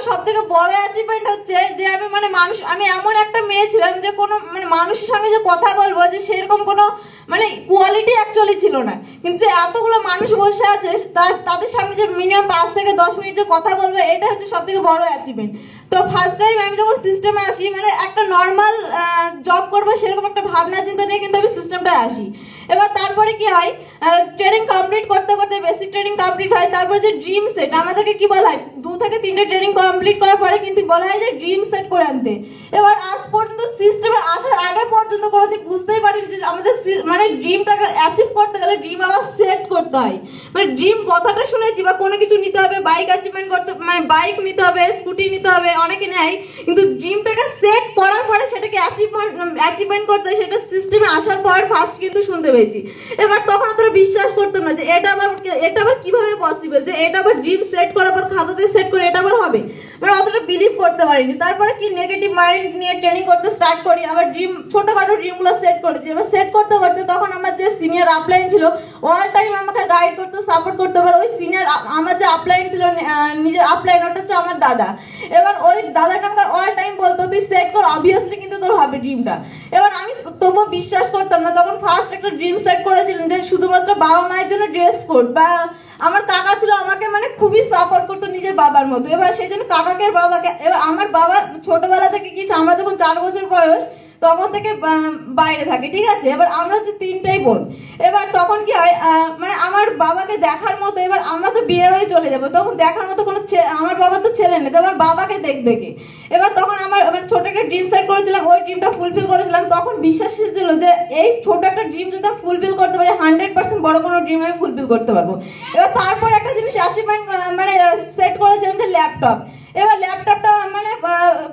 আমার সব থেকে বড় অ্যাচিভমেন্ট হচ্ছে যে আমি এমন একটা মেয়ে ছিলাম যে কোনো মানুষের সঙ্গে যে কথা বলবো যে সেরকম কোনো কোয়ালিটি অ্যাকচুয়ালি ছিল না, কিন্তু এতগুলো মানুষ বসে আছে তাদের সামনে যে মিনিমাম 5 থেকে 10 মিনিট যে কথা বলবো, এটা হচ্ছে সব থেকে বড় অ্যাচিভমেন্ট। তো ফার্স্ট টাইম আমি যখন সিস্টেমে আসি, একটা নর্মাল জব করবো সেরকম একটা ভাবনা চিন্তা নিয়ে কিন্তু আমি সিস্টেমটায় আসি। এবার তারপরে কি হয়, ট্রেনিং কমপ্লিট করতে করতে বেসিক ট্রেনিং কমপ্লিট হয়, তারপরে যে ড্রিম সেট আমাদেরকে কি বলা হয়, 2 থেকে 3টে ট্রেনিং কমপ্লিট করার পরে কিন্তু বলা হয় যে ড্রিম সেট করে আনতে। এবার আজ পর্যন্ত সিস্টেমে আসার আগে পর্যন্ত কোনোদিন বুঝতেই পারিনি যে আমাদের ড্রিমটাকে অ্যাচিভ করতে গেলে ড্রিম আবার সেট করতে হয়। ড্রিম কথাটা শুনেছি বা কোনো কিছু নিতে হবে, বাইক অ্যাচিভমেন্ট করতে বাইক নিতে হবে, স্কুটি নিতে হবে, অনেকে নেয়, কিন্তু ড্রিমটাকে সেট করার পরে সেটাকে অ্যাচিভমেন্ট করতে হয়, সেটা সিস্টেমে আসার পর ফার্স্ট কিন্তু শুনতে পেয়েছি। এবার তখন তোরা বিশ্বাস করতাম না যে এটা আবার কিভাবে পসিবল, যে এটা আবার ড্রিম সেট করার পর খাতাতে সেট করে এটা আবার হবে, অতটা বিলিভ করতে পারিনি। তারপরে কি নেগেটিভ মাইন্ড নিয়ে ট্রেনিং করতে স্টার্ট করি, আবার ছোটখাটো ড্রিমগুলো সেট করেছি। এবার সেট করতে করতে তখন আমার যে সিনিয়র আপলাইন ছিল অল টাইম আমাকে গাইড করতে সাপোর্ট করতে পারে। ওই সিনিয়র আমার যে আপলাইন ছিল, নিজের আপলাইন, ওটা হচ্ছে আমার দাদা। এবার ওই দাদাটা আমাকে অল টাইম বলতো তুই সেট কর, অবভিয়াসলি কিন্তু তোর হবে ড্রিমটা। এবার আমি তবুও বিশ্বাস করতাম না। তখন ফার্স্ট একটা ড্রিম সেট করেছিলাম যে শুধুমাত্র বাবা মায়ের জন্য ড্রেস কোড, বা আমার কাকা ছিল আমাকে খুবই সাপোর্ট করতো নিজের বাবার মতো। এবার সেই জন্য কাকাকে বাবাকে, এবার আমার বাবা ছোটবেলা থেকে কি, আমার যখন 4 বছর বয়স তখন থেকে বাইরে থাকে, ঠিক আছে। এবার আমরা হচ্ছে 3টাই বোন। এবার তখন কি হয়, আমার বাবাকে দেখার মতো, এবার আমরা তো বিয়ে হয়ে চলে যাবো, তখন দেখার মতো কোনো আমার বাবা তো ছেলে নেই, তো আমার বাবাকে দেখবে কে। এবার তখন আমার ছোট একটা ড্রিম সেট করেছিলাম, ওই ড্রিমটা ফুলফিল করেছিলাম। তখন বিশ্বাস ছিল যে এই ছোট একটা ড্রিম যদি আমি ফুলফিল করতে পারি, 100% বড় কোনো ড্রিম আমি ফুলফিল করতে পারবো। এবার তারপর একটা জিনিস অ্যাচিভমেন্ট সেট করেছিলাম যে ল্যাপটপ। এবার ল্যাপটপটা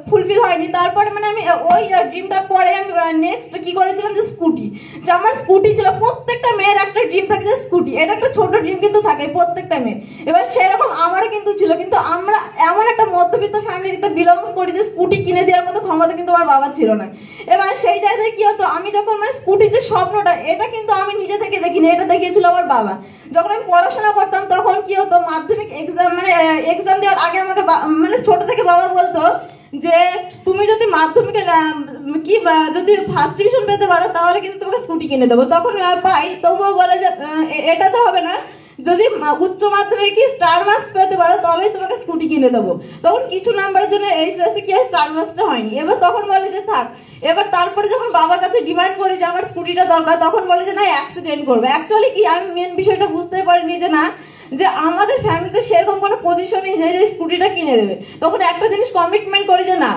ফুলফিল হয়নি। তারপরে আমি ওই ড্রিমটার পরে আমি নেক্সট কি করেছিলাম যে স্কুটি, যে আমার স্কুটি ছিল। প্রত্যেকটা মেয়ের একটা ড্রিম থাকে যে স্কুটি, এটা একটা ছোট ড্রিম কিন্তু থাকে প্রত্যেকটা মেয়ের। এবার সেরকম আমারও কিন্তু ছিল, কিন্তু আমরা এমন একটা মধ্যবিত্ত ফ্যামিলিতে বিলংস করি যে স্কুটি কিনে দেওয়ার মতো ক্ষমতা কিন্তু আমার বাবার ছিল না। এবার সেই জায়গায় কি হতো, আমি যখন স্কুটির যে স্বপ্নটা, এটা কিন্তু আমি নিজে থেকে দেখিনি, এটা দেখিয়েছিল আমার বাবা। যখন আমি পড়াশোনা করতাম তখন কি হতো, মাধ্যমিক এক্সাম এক্সাম দেওয়ার আগে আমাকে ছোট থেকে বাবা বলতো যে তুমি যদি মাধ্যমিকে যদি ফার্স্ট ডিভিশন পেতে পারো তাহলে কিন্তু তোমাকে স্কুটি কিনে দেবো। তখন পাই, তবুও বলে যে এটা তো হবে না, যদি উচ্চ মাধ্যমিকে স্টার মার্কস পেতে পারো তবেই তোমাকে স্কুটি কিনে দেবো। তখন কিছু নাম্বারের জন্য এইচএসসি কি হয়, স্টার মার্কসটা হয়নি। এবার তখন বলে যে থাক। এবার তারপরে যখন বাবার কাছে ডিমান্ড করি যে আমার স্কুটিটা দরকার, তখন বলে যে না অ্যাক্সিডেন্ট করবে। অ্যাকচুয়ালি কি, আমি মেন বিষয়টা বুঝতে পারিনি যে না, যে আমাদের ফ্যামিলিতে সেরকম কোনো পজিশনই নেই যে স্কুটিটা কিনে দেবে। তখন একটা জিনিস কমিটমেন্ট করি যে না,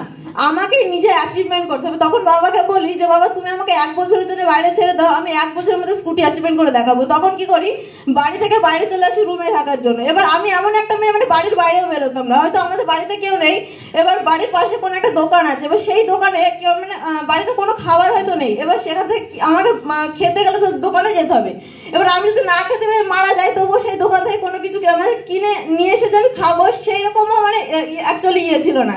আমাকে নিজে অ্যাচিভমেন্ট করতে হবে। তখন বাবাকে বলি যে বাবা তুমি আমাকে 1 বছরের জন্য বাইরে ছেড়ে দাও, আমি 1 বছরের মধ্যে স্কুটি অ্যাচিভমেন্ট করে দেখাবো। তখন কি করি, বাড়ি থেকে বাইরে চলে আসি রুমে থাকার জন্য। এবার আমি এমন একটা মেয়ে, বাড়ির বাইরেও বেরোতাম না, হয়তো আমাদের বাড়িতে কেউ নেই, এবার বাড়ির পাশে কোনো একটা দোকান আছে, এবার সেই দোকানে কেউ বাড়িতে কোনো খাবার হয়তো নেই, এবার সেখান থেকে আমাকে খেতে গেলে তো দোকানে যেতে হবে। এবার আমি যদি না খেতে পেয়ে মারা যাই, তবুও সেই দোকান থেকে কোনো কিছু কিনে নিয়ে এসে যে আমি খাবো, সেই রকমও অ্যাকচুয়ালি ছিল না,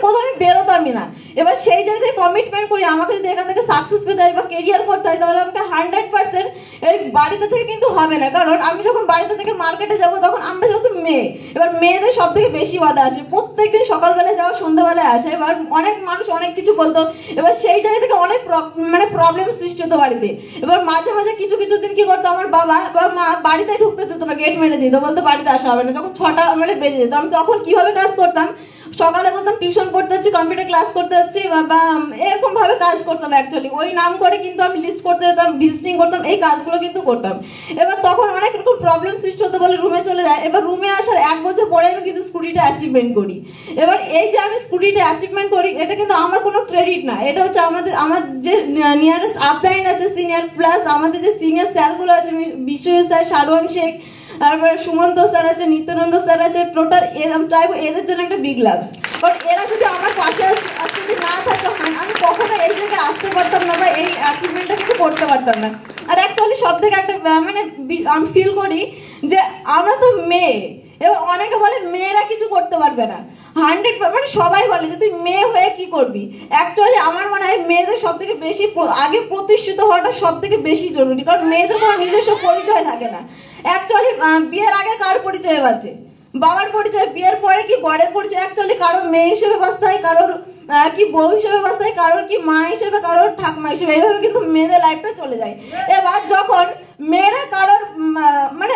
কোথাও আমি বেরোতামই না। এবার সেই জায়গায় কমিটমেন্ট করি আমাকে যদি এখান থেকে সাকসেস পেতে হয় বা কেরিয়ার করতে হয়, তাহলে আমাকে 100% এই বাড়িতে থেকে কিন্তু হবে না। কারণ আমি যখন বাড়িতে থেকে মার্কেটে যাবো, তখন আমরা যেহেতু মেয়ে, এবার মেয়েদের সব থেকে বেশি বাধা আসে, প্রত্যেকদিন সকালবেলায় যাওয়া সন্ধ্যাবেলায় আসে। এবার অনেক মানুষ অনেক কিছু বলতো, এবার সেই জায়গা থেকে অনেক প্রবলেম সৃষ্টি হতো বাড়িতে। এবার মাঝে মাঝে কিছু কিছু দিন কি করতো, আমার বাবা বা মা বাড়িতে ঢুকতে দিত না, গেট মেরে দিত, বলতো বাড়িতে আসা হবে না। যখন 6টা বেজে যেত, আমি তখন কিভাবে কাজ করতাম, সকালে বলতাম টিউশন পড়তে যাচ্ছি, কম্পিউটার ক্লাস করতে যাচ্ছি, বা এরকম ভাবে কাজ করতাম। অ্যাকচুয়ালি ওই নাম করে কিন্তু আমি লিস্ট করতে যেতাম, ভিজিটিং করতাম, এই কাজগুলো কিন্তু করতাম। এবার তখন অনেক রকম প্রবলেম সৃষ্টি হতে বলে রুমে চলে যায়। এবার রুমে আসার 1 বছর পরে আমি কিন্তু স্কুটিটা অ্যাচিভমেন্ট করি। এবার এই যে আমি স্কুটিটা অ্যাচিভমেন্ট করি, এটা কিন্তু আমার কোনো ক্রেডিট না, এটা হচ্ছে আমার যে নিয়ারেস্ট আপলাইন আছে সিনিয়র, প্লাস আমাদের যে সিনিয়র স্যারগুলো আছে, বিশ্বজিৎ স্যার, শারওয়ান শেখ, তারপরে সুমন্ত স্যার আছে, নিত্যানন্দ স্যার আছে, টোটাল আমি চাইবো এদের জন্য একটা বিগ লাভস। বাট এরা যদি আমার পাশে যদি না থাকতো, আমি কখনো এই জায়গায় আসতে পারতাম না, বা এই অ্যাচিভমেন্টটা কিন্তু করতে পারতাম না। আর অ্যাকচুয়ালি সব থেকে একটা আমি ফিল করি যে আমরা তো মেয়ে, এবার অনেকে বলে মেয়েরা কিছু করতে পারবে না, 100 সবাই বলে যে তুই মেয়ে হয়ে কি করবি। অ্যাকচুয়ালি আমার মনে হয় মেয়েদের সব থেকে বেশি আগে প্রতিষ্ঠিত হওয়াটা সব থেকে বেশি জরুরি, কারণ মেয়েদের কোনো নিজস্ব পরিচয় থাকে না। অ্যাকচুয়ালি বিয়ের আগে কার পরিচয় আছে, বাবার পরিচয়, বিয়ের পরে কি বরের পরিচয়। অ্যাকচুয়ালি কারোর মেয়ে হিসেবে বাঁচতে হয়, কারোর কি বউ হিসেবে বাঁচতে হয়, কারোর কি মা হিসেবে, কারোর ঠাকুমা হিসেবে, এইভাবে কিন্তু মেয়েদের লাইফটা চলে যায়। এবার যখন মেয়েরা কারোর মানে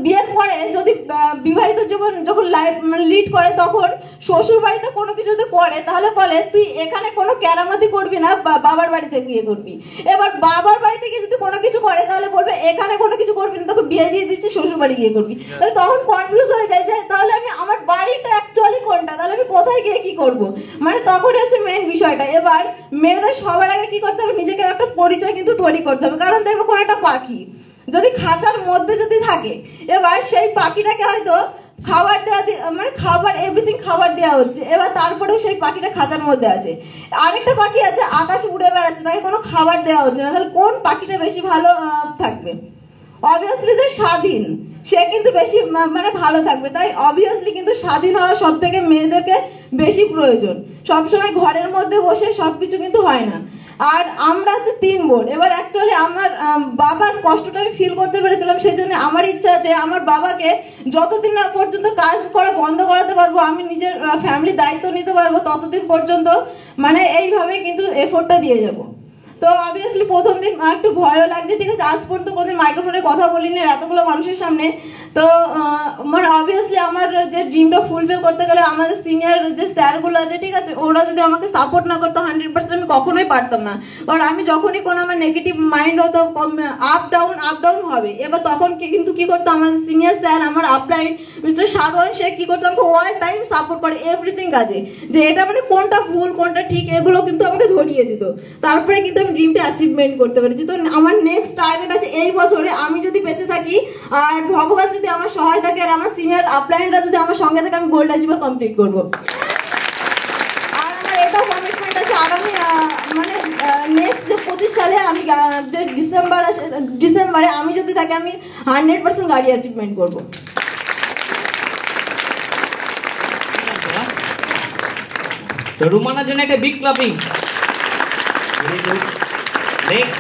বিয়ের পরে যদি বিবাহিত জীবন যখন লাইফ লিড করে, তখন শ্বশুর বাড়িতে কোনো কিছু যদি করে তাহলে বলে তুই এখানে কোনো কেরামতি করবি না, বাবার বাড়িতে গিয়ে করবি। এবার বাবার বাড়িতে গিয়ে যদি কোনো কিছু করে তাহলে বলবে এখানে কোনো কিছু করবি না, তোকে বিয়ে দিয়ে দিচ্ছি, শ্বশুর বাড়ি গিয়ে করবি। তাহলে তখন কনফিউজ হয়ে যায় যে তাহলে আমি আমার বাড়িটা অ্যাকচুয়ালি কোনটা, তাহলে আমি কোথায় গিয়ে কি করব, মানে তখনই হচ্ছে মেন বিষয়টা। এবার মেয়েদের সবার আগে কি করতে হবে, নিজেকে একটা পরিচয় কিন্তু তৈরি করতে হবে। কারণ দেখবে কোনো একটা পাখি যদি খাঁচার মধ্যে যদি থাকে, এবার সেই পাখিটাকে হয়তো খাবার দেওয়া, মানে খাবার এভরিথিং খাবার দেওয়া হচ্ছে, এবার তারপরেও সেই পাখিটা খাঁচার মধ্যে আছে। আরেকটা পাখি আছে আকাশে উড়ে বেড়াচ্ছে, তাকে কোনো খাবার দেওয়া হচ্ছে না, তাহলে কোন পাখিটা বেশি ভালো থাকবে? অবভিয়াসলি যে স্বাধীন, সে কিন্তু বেশি মানে ভালো থাকবে। তাই অবভিয়াসলি কিন্তু স্বাধীন হওয়া সব থেকে মেয়েদেরকে বেশি প্রয়োজন। সবসময় ঘরের মধ্যে বসে সবকিছু কিন্তু হয় না। আর আমরা হচ্ছে 3 বোন। এবার অ্যাকচুয়ালি আমার বাবার কষ্টটা আমি ফিল করতে পেরেছিলাম, সেই জন্য আমার ইচ্ছা আছে আমার বাবাকে যতদিন না পর্যন্ত কাজ করা বন্ধ করাতে পারবো, আমি নিজের ফ্যামিলির দায়িত্ব নিতে পারবো, ততদিন পর্যন্ত মানে এইভাবে কিন্তু এফোর্টটা দিয়ে যাবো। তো অবভিয়াসলি প্রথম দিন একটু ভয়ও লাগছে, ঠিক আছে, আজ পর্যন্ত কোনোদিন মাইক্রোফোনে কথা বলিনি এতগুলো মানুষের সামনে। তো মানে অবভিয়াসলি আমার যে ড্রিমটা ফুলফিল করতে গেলে আমাদের সিনিয়র যে স্যারগুলো আছে, ঠিক আছে, ওরা যদি আমাকে সাপোর্ট না করতো 100% আমি কখনোই পারতাম না। কারণ আমি যখনই কোনো আমার নেগেটিভ মাইন্ড হতো, আপ ডাউন হবে। এবার তখন কিন্তু কি করতো আমাদের সিনিয়র স্যার, আমার আপলাইন মিস্টার শারওয়ান, সে কি করতো আমাকে অল টাইম সাপোর্ট করে এভরিথিং কাজে, যে এটা মানে কোনটা ভুল কোনটা ঠিক এগুলো কিন্তু আমাকে ধরিয়ে দিত। তারপরে কিন্তু আমি ড্রিমটা অ্যাচিভমেন্ট করতে পেরেছি। তো আমার নেক্সট টার্গেট আছে এই বছরে, আমি যদি বেঁচে থাকি আর ভগবান যদি আমার সহায় থাকে আর আমার সিনিয়র আপলাইনরা যদি আমার সঙ্গে থাকে, আমি গোল্ড অ্যাচিভার কমপ্লিট করবো। আর আমার এটাও কমিটমেন্ট আছে আগামী মানে নেক্সট যে 25 সালে আমি যে ডিসেম্বরে আমি যদি থাকি, আমি 100% গাড়ি অ্যাচিভমেন্ট করবো। তো রুমানার জন্য একটা বিগ ক্লাপিং। নেক্সট